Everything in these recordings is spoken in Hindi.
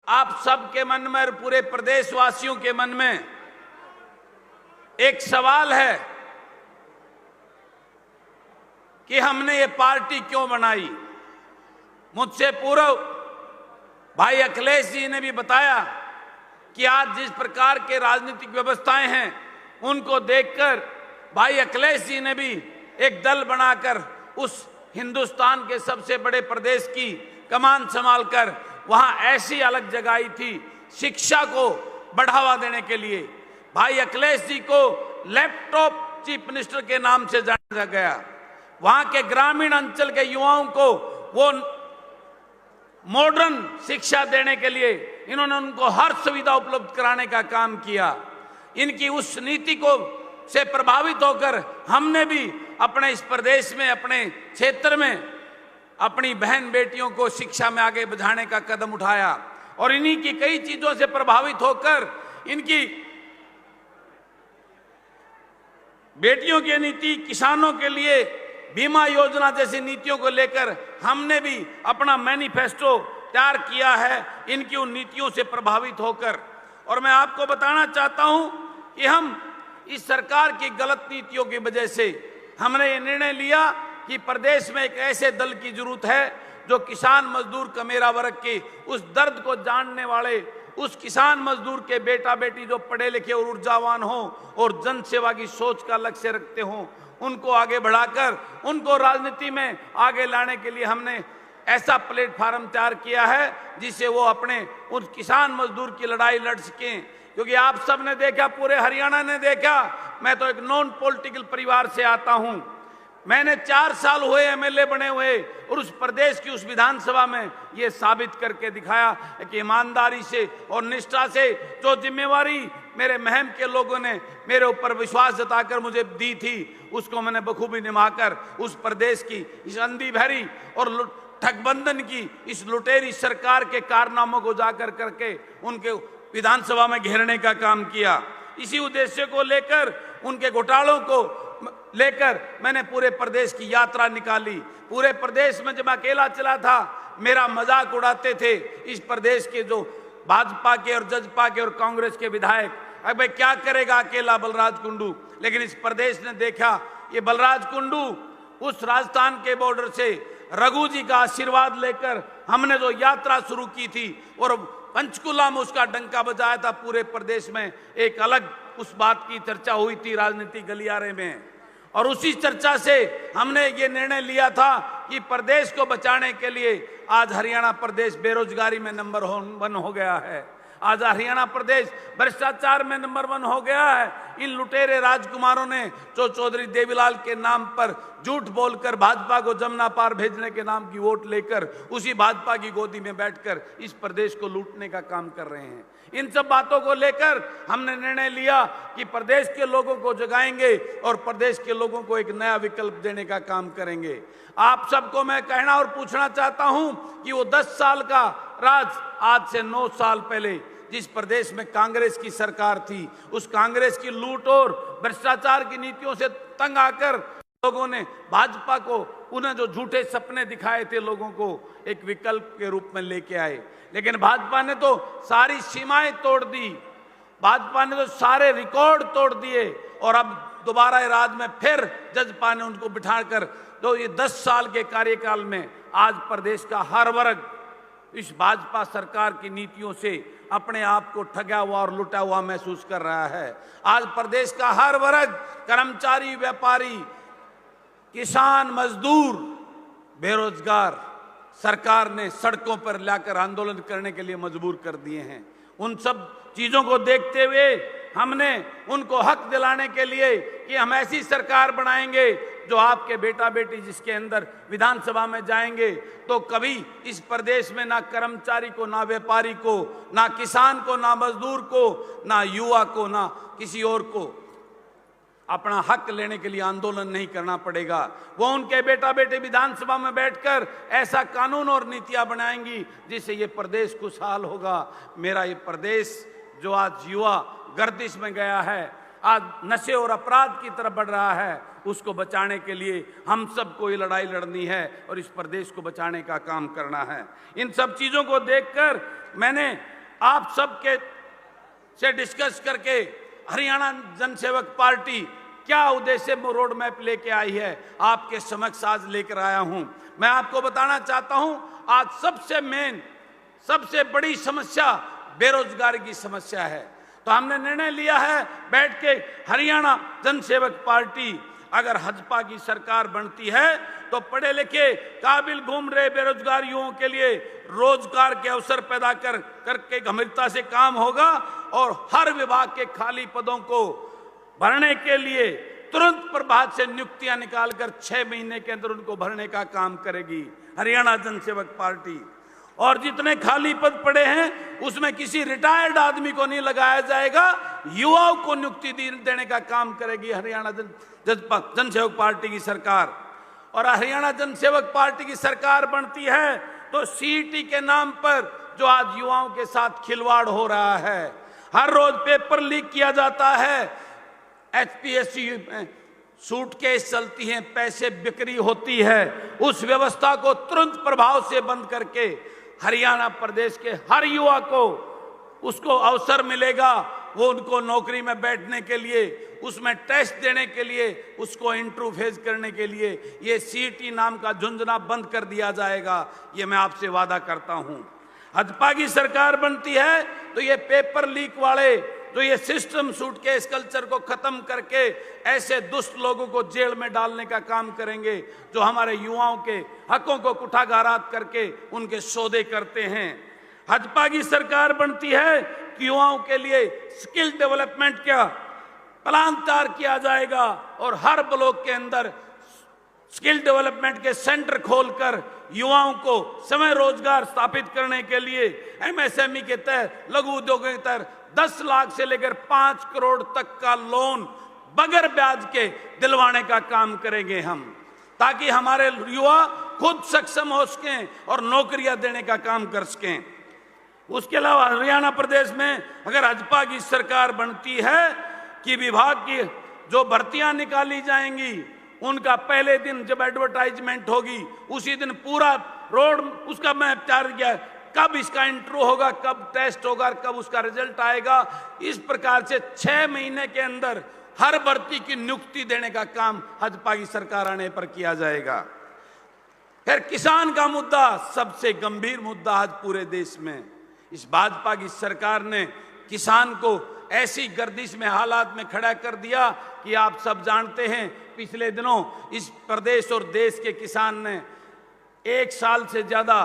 आप सबके मन में और पूरे प्रदेशवासियों के मन में एक सवाल है कि हमने ये पार्टी क्यों बनाई। मुझसे पूर्व भाई अखिलेश जी ने भी बताया कि आज जिस प्रकार के राजनीतिक व्यवस्थाएं हैं उनको देखकर भाई अखिलेश जी ने भी एक दल बनाकर उस हिंदुस्तान के सबसे बड़े प्रदेश की कमान संभालकर वहां ऐसी अलग जगाई थी शिक्षा को बढ़ावा देने के लिए। भाई अखिलेश जी को लैपटॉप चीफ मिनिस्टर के नाम से जाना गया। वहां के ग्रामीण अंचल के युवाओं को वो मॉडर्न शिक्षा देने के लिए इन्होंने उनको हर सुविधा उपलब्ध कराने का काम किया। इनकी उस नीति को से प्रभावित होकर हमने भी अपने इस प्रदेश में, अपने क्षेत्र में अपनी बहन बेटियों को शिक्षा में आगे बढ़ाने का कदम उठाया और इन्हीं की कई चीजों से प्रभावित होकर इनकी बेटियों की नीति, किसानों के लिए बीमा योजना जैसी नीतियों को लेकर हमने भी अपना मैनिफेस्टो तैयार किया है इनकी उन नीतियों से प्रभावित होकर। और मैं आपको बताना चाहता हूं कि हम इस सरकार की गलत नीतियों की वजह से हमने ये निर्णय लिया कि प्रदेश में एक ऐसे दल की जरूरत है जो किसान मजदूर कमेरा वर्ग के उस दर्द को जानने वाले, उस किसान मजदूर के बेटा बेटी जो पढ़े लिखे और ऊर्जावान हो और जन सेवा की सोच का लक्ष्य रखते हो, उनको आगे बढ़ाकर उनको राजनीति में आगे लाने के लिए हमने ऐसा प्लेटफार्म तैयार किया है जिससे वो अपने उस किसान मजदूर की लड़ाई लड़ सकें। क्योंकि आप सब ने देखा, पूरे हरियाणा ने देखा, मैं तो एक नॉन पॉलिटिकल परिवार से आता हूं। मैंने 4 साल हुए एमएलए बने हुए और उस प्रदेश की उस विधानसभा में ये साबित करके दिखाया कि ईमानदारी से और निष्ठा से जो जिम्मेवारी मेरे महम के लोगों ने मेरे ऊपर विश्वास जताकर मुझे दी थी उसको मैंने बखूबी निभाकर उस प्रदेश की इस अंधी बहरी और ठगबंधन की इस लुटेरी सरकार के कारनामों को जाकर करके उनके विधानसभा में घेरने का काम किया। इसी उद्देश्य को लेकर, उनके घोटालों को लेकर मैंने पूरे प्रदेश की यात्रा निकाली। पूरे प्रदेश में जब अकेला चला था मेरा मजाक उड़ाते थे इस प्रदेश के जो भाजपा के और जजपा के और कांग्रेस के विधायक, अब भाई क्या करेगा अकेला बलराज कुंडू। लेकिन इस प्रदेश ने देखा ये बलराज कुंडू उस राजस्थान के बॉर्डर से रघु जी का आशीर्वाद लेकर हमने जो यात्रा शुरू की थी और पंचकुला में उसका डंका बजाया था, पूरे प्रदेश में एक अलग उस बात की चर्चा हुई थी राजनीतिक गलियारे में। और उसी चर्चा से हमने ये निर्णय लिया था कि प्रदेश को बचाने के लिए आज हरियाणा प्रदेश बेरोजगारी में नंबर 1 हो गया है। आज हरियाणा प्रदेश भ्रष्टाचार में नंबर 1 हो गया है। इन लुटेरे राजकुमारों ने जो चौधरी देवीलाल के नाम पर झूठ बोलकर भाजपा को जमुना पार भेजने के नाम की वोट लेकर उसी भाजपा की गोदी में बैठकर इस प्रदेश को लूटने का काम कर रहे हैं। इन सब बातों को लेकर हमने निर्णय लिया कि प्रदेश के लोगों को जगाएंगे और प्रदेश के लोगों को एक नया विकल्प देने का काम करेंगे। आप सबको मैं कहना और पूछना चाहता हूं कि वो 10 साल का राज आज से 9 साल पहले जिस प्रदेश में कांग्रेस की सरकार थी, उस कांग्रेस की लूट और भ्रष्टाचार की नीतियों से तंग आकर लोगों ने भाजपा को, उन्हें जो झूठे सपने दिखाए थे लोगों को, एक विकल्प के रूप में लेके आए। लेकिन भाजपा ने तो सारी सीमाएं तोड़ दी, भाजपा ने तो सारे रिकॉर्ड तोड़ दिए और अब दोबारा राज में फिर जजपा ने उनको बिठाकर तो ये 10 साल के कार्यकाल में आज प्रदेश का हर वर्ग इस भाजपा सरकार की नीतियों से अपने आप को ठगा हुआ और लुटा हुआ महसूस कर रहा है। आज प्रदेश का हर वर्ग, कर्मचारी, व्यापारी, किसान, मजदूर, बेरोजगार, सरकार ने सड़कों पर लाकर आंदोलन करने के लिए मजबूर कर दिए हैं। उन सब चीजों को देखते हुए हमने उनको हक दिलाने के लिए कि हम ऐसी सरकार बनाएंगे जो आपके बेटा बेटी जिसके अंदर विधानसभा में जाएंगे तो कभी इस प्रदेश में ना कर्मचारी को, ना व्यापारी को, ना किसान को, ना मजदूर को, ना युवा को, ना किसी और को अपना हक लेने के लिए आंदोलन नहीं करना पड़ेगा। वो उनके बेटा बेटे विधानसभा में बैठकर ऐसा कानून और नीतियां बनाएंगी जिससे ये प्रदेश खुशहाल होगा। मेरा ये प्रदेश जो आज युवा गर्दिश में गया है, आज नशे और अपराध की तरफ बढ़ रहा है, उसको बचाने के लिए हम सबको ये लड़ाई लड़नी है और इस प्रदेश को बचाने का काम करना है। इन सब चीजों को देखकर मैंने आप सबके से डिस्कस करके हरियाणा जनसेवक पार्टी क्या उद्देश्य रोड मैप लेके आई है, आपके समक्ष आज लेकर आया हूं। मैं आपको बताना चाहता हूं, आज सबसे बड़ी समस्या बेरोजगारी की समस्या है। तो हमने निर्णय लिया है बैठ के, हरियाणा जनसेवक पार्टी अगर भाजपा की सरकार बनती है तो पढ़े लिखे काबिल घूम रहे बेरोजगार युवाओं के लिए रोजगार के अवसर पैदा करके गंभीरता से काम होगा और हर विभाग के खाली पदों को भरने के लिए तुरंत प्रभाव से नियुक्तियां निकालकर 6 महीने के अंदर उनको भरने का काम करेगी हरियाणा जनसेवक पार्टी। और जितने खाली पद पड़े हैं उसमें किसी रिटायर्ड आदमी को नहीं लगाया जाएगा, युवाओं को नियुक्ति देने का काम करेगी हरियाणा जनसेवक पार्टी की सरकार। और हरियाणा जनसेवक पार्टी की सरकार बनती है तो सीईटी के नाम पर जो आज युवाओं के साथ खिलवाड़ हो रहा है, हर रोज पेपर लीक किया जाता है, एचपीएससी सूटकेस चलती हैं, पैसे बिक्री होती है, उस व्यवस्था को तुरंत प्रभाव से बंद करके हरियाणा प्रदेश के हर युवा को उसको अवसर मिलेगा, वो उनको नौकरी में बैठने के लिए, उसमें टेस्ट देने के लिए, उसको इंटरव्यू फेस करने के लिए ये सीईटी नाम का झुंझुना बंद कर दिया जाएगा। ये मैं आपसे वादा करता हूं। भाजपा की सरकार बनती है तो ये पेपर लीक वाले जो ये सिस्टम सूटकेस कल्चर को खत्म करके ऐसे दुष्ट लोगों को जेल में डालने का काम करेंगे जो हमारे युवाओं के हकों को कुठाघात करके उनके सौदे करते हैं। भाजपा की सरकार बनती है कि युवाओं के लिए स्किल डेवलपमेंट का प्लान तैयार किया जाएगा और हर ब्लॉक के अंदर स्किल डेवलपमेंट के सेंटर खोलकर युवाओं को समय रोजगार स्थापित करने के लिए एमएसएमई के तहत, लघु उद्योगों के तहत 10 लाख से लेकर 5 करोड़ तक का लोन बगैर ब्याज के दिलवाने का काम करेंगे हम, ताकि हमारे युवा खुद सक्षम हो सकें और नौकरियां देने का काम कर सकें। उसके अलावा हरियाणा प्रदेश में अगर भाजपा की सरकार बनती है कि विभाग की जो भर्तियां निकाली जाएंगी उनका पहले दिन जब एडवर्टाइजमेंट होगी उसी दिन पूरा रोड उसका मैप तैयार किया, कब इसका इंटरव्यू होगा, कब टेस्ट होगा, कब उसका रिजल्ट आएगा। इस प्रकार से 6 महीने के अंदर हर भर्ती की नियुक्ति देने का काम भाजपा की सरकार आने पर किया जाएगा। फिर किसान का मुद्दा सबसे गंभीर मुद्दा आज पूरे देश में। इस भाजपा की सरकार ने किसान को ऐसी गर्दिश में हालात में खड़ा कर दिया कि आप सब जानते हैं, पिछले दिनों इस प्रदेश और देश के किसान ने 1 साल से ज्यादा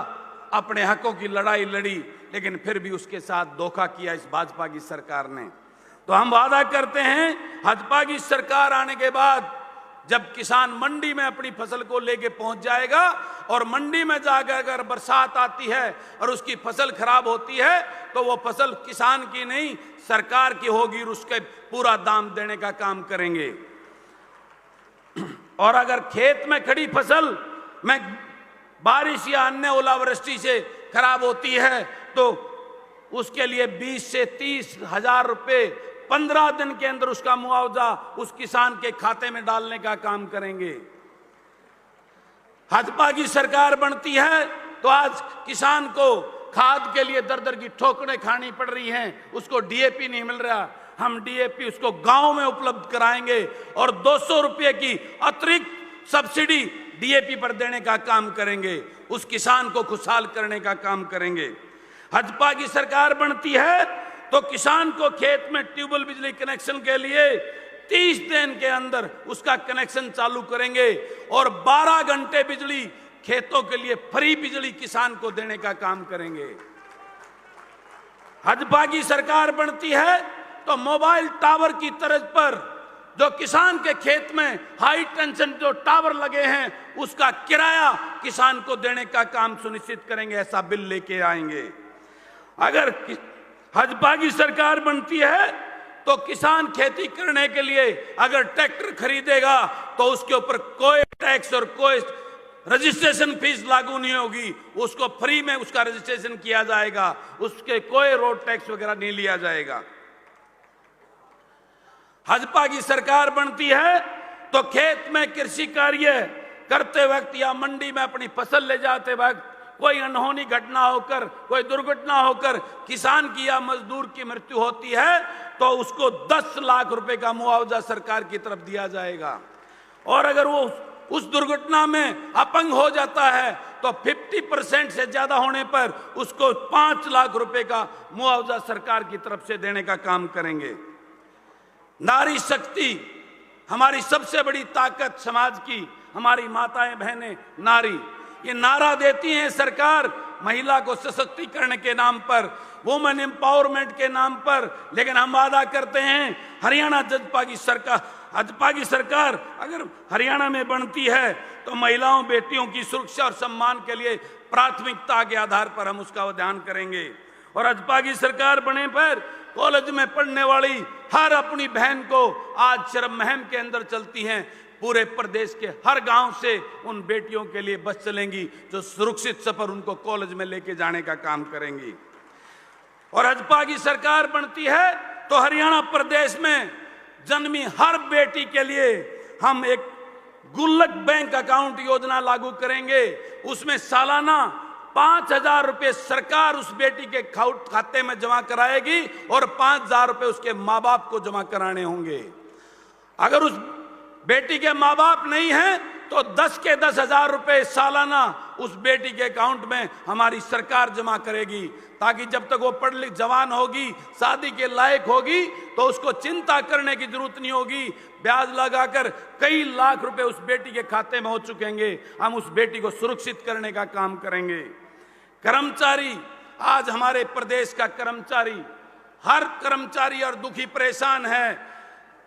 अपने हकों की लड़ाई लड़ी, लेकिन फिर भी उसके साथ धोखा किया इस भाजपा की सरकार ने। तो हम वादा करते हैं भाजपा की सरकार आने के बाद जब किसान मंडी में अपनी फसल को लेके पहुंच जाएगा और मंडी में जाकर अगर बरसात आती है और उसकी फसल खराब होती है तो वो फसल किसान की नहीं सरकार की होगी और उसके पूरा दाम देने का काम करेंगे। और अगर खेत में खड़ी फसल में बारिश या अन्य ओलावृष्टि से खराब होती है तो उसके लिए 20 से 30 हजार रुपए 15 दिन के अंदर उसका मुआवजा उस किसान के खाते में डालने का काम करेंगे। भाजपा की सरकार बनती है तो आज किसान को खाद के लिए दर दर की ठोकरें खानी पड़ रही हैं, उसको डीएपी नहीं मिल रहा। हम डीएपी उसको गांव में उपलब्ध कराएंगे और 200 रुपए की अतिरिक्त सब्सिडी डीएपी पर देने का काम करेंगे, उस किसान को खुशहाल करने का काम करेंगे। भाजपा की सरकार बनती है तो किसान को खेत में ट्यूबवेल बिजली कनेक्शन के लिए 30 दिन के अंदर उसका कनेक्शन चालू करेंगे और 12 घंटे बिजली खेतों के लिए फ्री बिजली किसान को देने का काम करेंगे। भाजपा की सरकार बनती है तो मोबाइल टावर की तर्ज पर जो किसान के खेत में हाई टेंशन जो टावर लगे हैं उसका किराया किसान को देने का काम सुनिश्चित करेंगे, ऐसा बिल लेके आएंगे। अगर भाजपा की सरकार बनती है तो किसान खेती करने के लिए अगर ट्रैक्टर खरीदेगा तो उसके ऊपर कोई टैक्स और कोई रजिस्ट्रेशन फीस लागू नहीं होगी, उसको फ्री में उसका रजिस्ट्रेशन किया जाएगा, उसके कोई रोड टैक्स वगैरह नहीं लिया जाएगा। भाजपा की सरकार बनती है तो खेत में कृषि कार्य करते वक्त या मंडी में अपनी फसल ले जाते वक्त कोई अनहोनी घटना होकर, कोई दुर्घटना होकर किसान की या मजदूर की मृत्यु होती है तो उसको 10 लाख रुपए का मुआवजा सरकार की तरफ दिया जाएगा। और अगर वो उस दुर्घटना में अपंग हो जाता है तो 50% से ज्यादा होने पर उसको 5 लाख रुपए का मुआवजा सरकार की तरफ से देने का काम करेंगे। नारी शक्ति हमारी सबसे बड़ी ताकत, समाज की हमारी माताएं बहनें नारी, ये नारा देती हैं सरकार महिला को सशक्तिकरण के नाम पर, वुमेन एम्पावरमेंट के नाम पर, लेकिन हम वादा करते हैं हरियाणा भाजपा की सरकार अगर हरियाणा में बनती है तो महिलाओं बेटियों की सुरक्षा और सम्मान के लिए प्राथमिकता के आधार पर हम उसका ध्यान करेंगे। और भाजपा की सरकार बने पर कॉलेज में पढ़ने वाली हर अपनी बहन को आज श्रम मुहिम के अंदर चलती हैं, पूरे प्रदेश के हर गांव से उन बेटियों के लिए बस चलेंगी जो सुरक्षित सफर उनको कॉलेज में लेके जाने का काम करेंगी। और भाजपा की सरकार बनती है तो हरियाणा प्रदेश में जन्मी हर बेटी के लिए हम एक गुल्लक बैंक अकाउंट योजना लागू करेंगे। उसमें सालाना 5,000 रुपए सरकार उस बेटी के खाते में जमा कराएगी और 5,000 रुपए उसके माँ बाप को जमा कराने होंगे। अगर उस बेटी के माँ बाप नहीं हैं तो 10 के 10,000 रुपए सालाना उस बेटी के अकाउंट में हमारी सरकार जमा करेगी, ताकि जब तक वो पढ़ लिख जवान होगी, शादी के लायक होगी तो उसको चिंता करने की जरूरत नहीं होगी। ब्याज लगाकर कई लाख रुपए उस बेटी के खाते में हो चुकेंगे। हम उस बेटी को सुरक्षित करने का काम करेंगे। कर्मचारी, आज हमारे प्रदेश का कर्मचारी, हर कर्मचारी और दुखी परेशान है।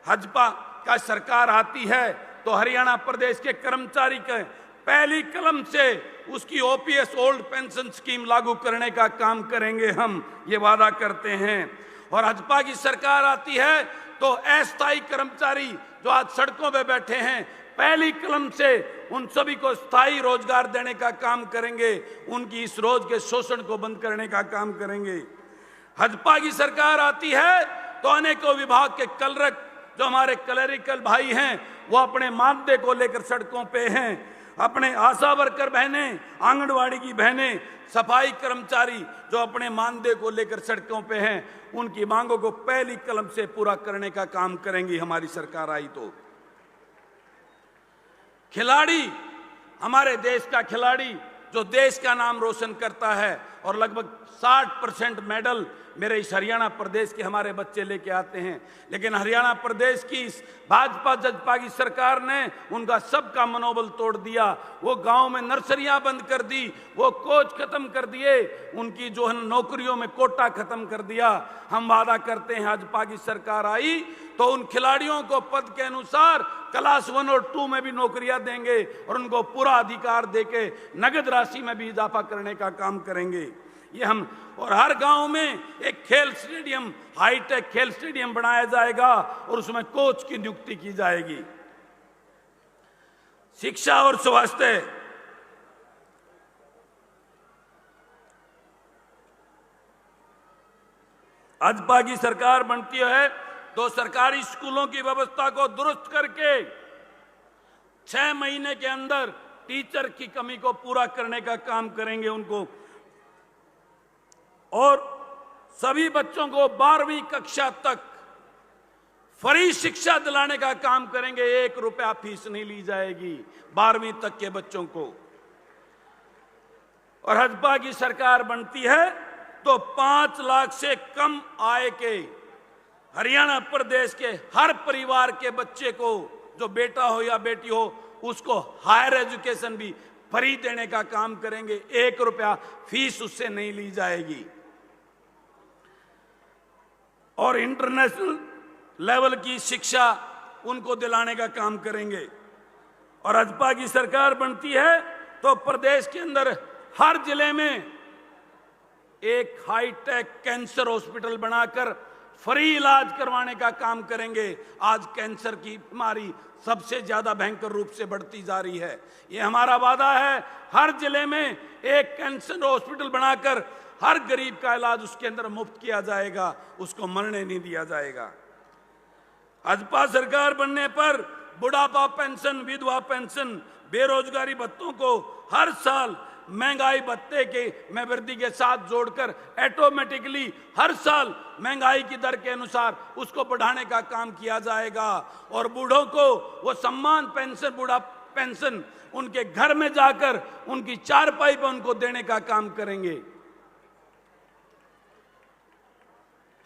भाजपा का सरकार आती है तो हरियाणा प्रदेश के कर्मचारी के पहली कलम से उसकी ओपीएस ओल्ड पेंशन स्कीम लागू करने का काम करेंगे, हम ये वादा करते हैं। और भाजपा की सरकार आती है तो अस्थायी कर्मचारी जो आज सड़कों पे बैठे हैं, पहली कलम से उन सभी को स्थायी रोजगार देने का काम करेंगे, उनकी इस रोज के शोषण को बंद करने का काम करेंगे। भाजपा की सरकार आती है तो अनेकों विभाग के क्लर्क जो हमारे क्लरिकल भाई हैं वो अपने मानदेय को लेकर सड़कों पे हैं, अपने आशा वर्कर बहनें, आंगनवाड़ी की बहनें, सफाई कर्मचारी जो अपने मानदेय को लेकर सड़कों पे हैं, उनकी मांगों को पहली कलम से पूरा करने का काम करेंगी हमारी सरकार आई तो। खिलाड़ी, हमारे देश का खिलाड़ी जो देश का नाम रोशन करता है और लगभग 60% मेडल मेरे इस हरियाणा प्रदेश के हमारे बच्चे लेके आते हैं, लेकिन हरियाणा प्रदेश की इस भाजपा की सरकार ने उनका सबका मनोबल तोड़ दिया। वो गांव में नर्सरियां बंद कर दी, वो कोच खत्म कर दिए, उनकी जो है नौकरियों में कोटा खत्म कर दिया। हम वादा करते हैं भाजपा की सरकार आई तो उन खिलाड़ियों को पद के अनुसार क्लास 1 और 2 में भी नौकरियां देंगे और उनको पूरा अधिकार देके नगद राशि में भी इजाफा करने का काम करेंगे। ये हम, और हर गांव में एक खेल स्टेडियम, हाईटेक खेल स्टेडियम बनाया जाएगा और उसमें कोच की नियुक्ति की जाएगी। शिक्षा और स्वास्थ्य, भाजपा की सरकार बनती है तो सरकारी स्कूलों की व्यवस्था को दुरुस्त करके 6 महीने के अंदर टीचर की कमी को पूरा करने का काम करेंगे उनको, और सभी बच्चों को 12वीं कक्षा तक फ्री शिक्षा दिलाने का काम करेंगे। 1 रुपया फीस नहीं ली जाएगी 12वीं तक के बच्चों को। और भाजपा की सरकार बनती है तो 5 लाख से कम आय के हरियाणा प्रदेश के हर परिवार के बच्चे को, जो बेटा हो या बेटी हो, उसको हायर एजुकेशन भी फ्री देने का काम करेंगे। 1 रुपया फीस उससे नहीं ली जाएगी। और इंटरनेशनल लेवल की शिक्षा उनको दिलाने का काम करेंगे। और भाजपा की सरकार बनती है तो प्रदेश के अंदर हर जिले में एक हाईटेक कैंसर हॉस्पिटल बनाकर फ्री इलाज करवाने का काम करेंगे। आज कैंसर की बीमारी सबसे ज्यादा भयंकर रूप से बढ़ती जा रही है। ये हमारा वादा है, हर जिले में एक कैंसर हॉस्पिटल बनाकर हर गरीब का इलाज उसके अंदर मुफ्त किया जाएगा, उसको मरने नहीं दिया जाएगा। भाजपा सरकार बनने पर बुढ़ापा पेंशन, विधवा पेंशन, बेरोजगारी भत्तों को हर साल महंगाई भत्ते के में वृद्धि के साथ जोड़कर ऑटोमेटिकली हर साल महंगाई की दर के अनुसार उसको बढ़ाने का काम किया जाएगा। और बूढ़ों को वो सम्मान पेंशन, बूढ़ा पेंशन उनके घर में जाकर उनकी चारपाई पर उनको देने का काम करेंगे।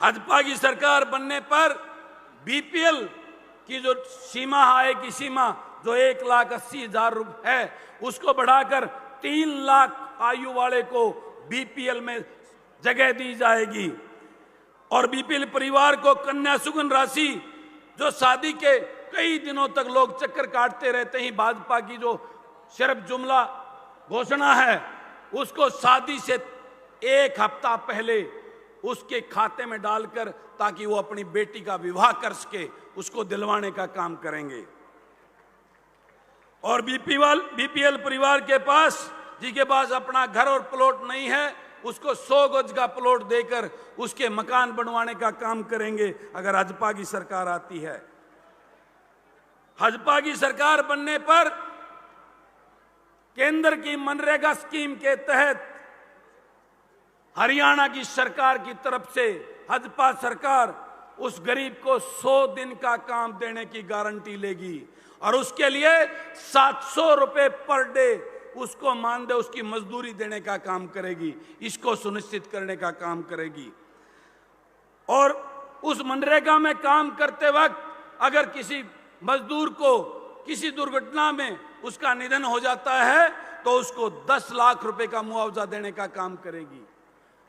भाजपा की सरकार बनने पर बीपीएल की जो सीमा, आय की सीमा जो 1,80,000 है, उसको बढ़ाकर 3 लाख आयु वाले को बीपीएल में जगह दी जाएगी। और बीपीएल परिवार को कन्या सुगन राशि, जो शादी के कई दिनों तक लोग चक्कर काटते रहते हैं, भाजपा की जो सिर्फ जुमला घोषणा है, उसको शादी से 1 हफ्ता पहले उसके खाते में डालकर ताकि वो अपनी बेटी का विवाह कर सके, उसको दिलवाने का काम करेंगे। और बीपीएल परिवार के पास, जिसके पास अपना घर और प्लॉट नहीं है, उसको 100 गज का प्लॉट देकर उसके मकान बनवाने का काम करेंगे अगर भाजपा की सरकार आती है। भाजपा की सरकार बनने पर केंद्र की मनरेगा स्कीम के तहत हरियाणा की सरकार की तरफ से भाजपा सरकार उस गरीब को 100 दिन का काम देने की गारंटी लेगी और उसके लिए 700 रुपए पर डे उसको मानदेय, उसकी मजदूरी देने का काम करेगी। इसको सुनिश्चित करने का काम करेगी। और उस मनरेगा में काम करते वक्त अगर किसी मजदूर को किसी दुर्घटना में उसका निधन हो जाता है तो उसको 10 लाख रुपए का मुआवजा देने का काम करेगी।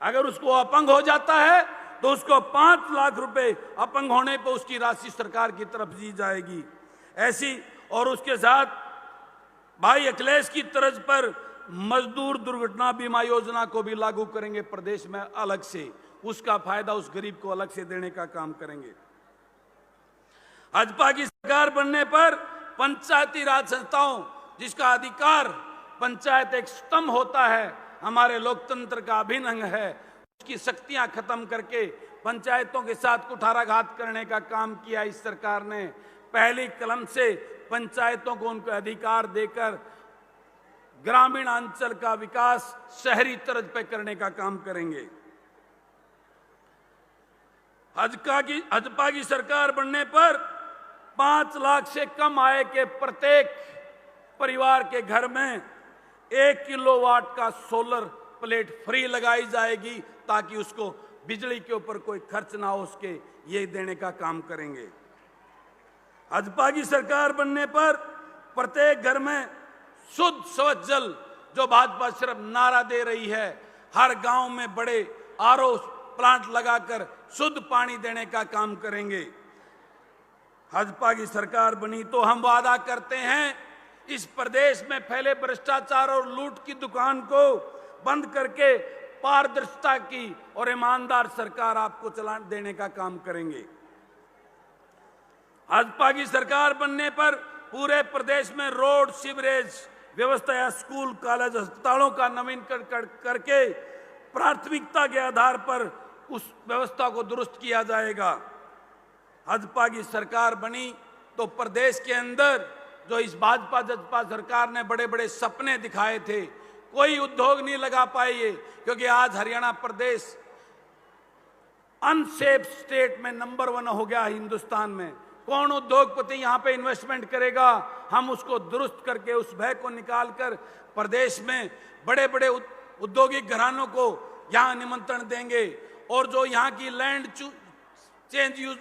अगर उसको अपंग हो जाता है तो उसको 5 लाख रुपए अपंग होने पर उसकी राशि सरकार की तरफ दी जाएगी। ऐसी और उसके साथ भाई अखिलेश की तर्ज पर मजदूर दुर्घटना बीमा योजना को भी लागू करेंगे प्रदेश में अलग से, उसका फायदा उस गरीब को अलग से देने का काम करेंगे। भाजपा की सरकार बनने पर पंचायती राज संस्थाओं, जिसका अधिकार पंचायत एक स्तंभ होता है, हमारे लोकतंत्र का अभिन्न अंग है, उसकी शक्तियां खत्म करके पंचायतों के साथ कुठाराघात करने का काम किया इस सरकार ने। पहली कलम से पंचायतों को उनके अधिकार देकर ग्रामीण अंचल का विकास शहरी तर्ज पर करने का काम करेंगे। भाजपा की सरकार बनने पर 5 लाख से कम आय के प्रत्येक परिवार के घर में 1 किलोवाट का सोलर प्लेट फ्री लगाई जाएगी ताकि उसको बिजली के ऊपर कोई खर्च ना हो उसके, ये देने का काम करेंगे। भाजपा की सरकार बनने पर प्रत्येक घर में शुद्ध स्वच्छ जल, जो भाजपा सिर्फ नारा दे रही है, हर गांव में बड़े आरओ प्लांट लगाकर शुद्ध पानी देने का काम करेंगे। भाजपा की सरकार बनी तो हम वादा करते हैं इस प्रदेश में फैले भ्रष्टाचार और लूट की दुकान को बंद करके पारदर्शिता की और ईमानदार सरकार आपको चला देने का काम करेंगे। भाजपा की सरकार बनने पर पूरे प्रदेश में रोड, सीवरेज व्यवस्था या स्कूल, कॉलेज, अस्पतालों का नवीनीकरण करके प्राथमिकता के आधार पर उस व्यवस्था को दुरुस्त किया जाएगा। भाजपा की सरकार बनी तो प्रदेश के अंदर जो इस भाजपा सरकार ने बड़े बड़े सपने दिखाए थे, कोई उद्योग नहीं लगा पाए, क्योंकि आज हरियाणा प्रदेश अनसेफ स्टेट में नंबर 1 हो गया हिंदुस्तान में। कौन उद्योगपति यहाँ पे इन्वेस्टमेंट करेगा? हम उसको दुरुस्त करके उस भय को निकालकर प्रदेश में बड़े बड़े औद्योगिक घरानों को यहाँ निमंत्रण देंगे। और जो यहाँ की लैंड चेंज यूज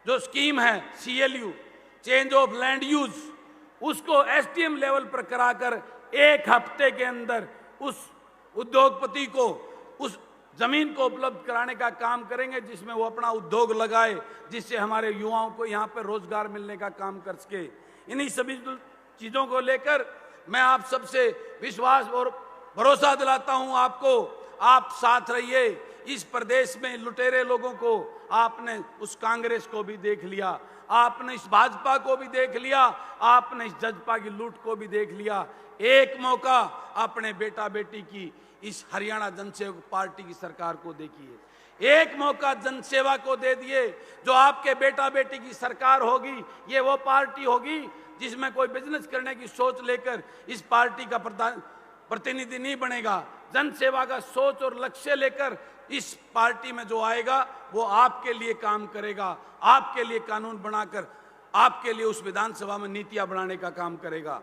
जो स्कीम है, CLU change of land use, उसको SDM लेवल पर कराकर 1 हफ्ते के अंदर उस उद्योगपति को उस जमीन को उपलब्ध कराने का काम करेंगे, जिसमें वो अपना उद्योग लगाए, जिससे हमारे युवाओं को यहाँ पर रोजगार मिलने का काम कर सके। इन्हीं सभी चीजों को लेकर मैं आप सबसे विश्वास और भरोसा दिलाता हूं आपको, आप साथ रहिए। इस प्रदेश में लुटेरे लोगों को आपने उस कांग्रेस को भी देख लिया, आपने इस भाजपा को भी देख लिया, आपने इस जजपा की लूट को भी देख लिया। एक मौका अपने बेटा बेटी की इस हरियाणा जनसेवक पार्टी की सरकार को देखिए, एक मौका जनसेवा को दे दिए। जो आपके बेटा बेटी की सरकार होगी, ये वो पार्टी होगी जिसमें कोई बिजनेस करने की सोच लेकर इस पार्टी का प्रतिनिधि नहीं बनेगा। जन सेवा का सोच और लक्ष्य लेकर इस पार्टी में जो आएगा वो आपके लिए काम करेगा, आपके लिए कानून बनाकर आपके लिए उस विधानसभा में नीतियां बनाने का काम करेगा।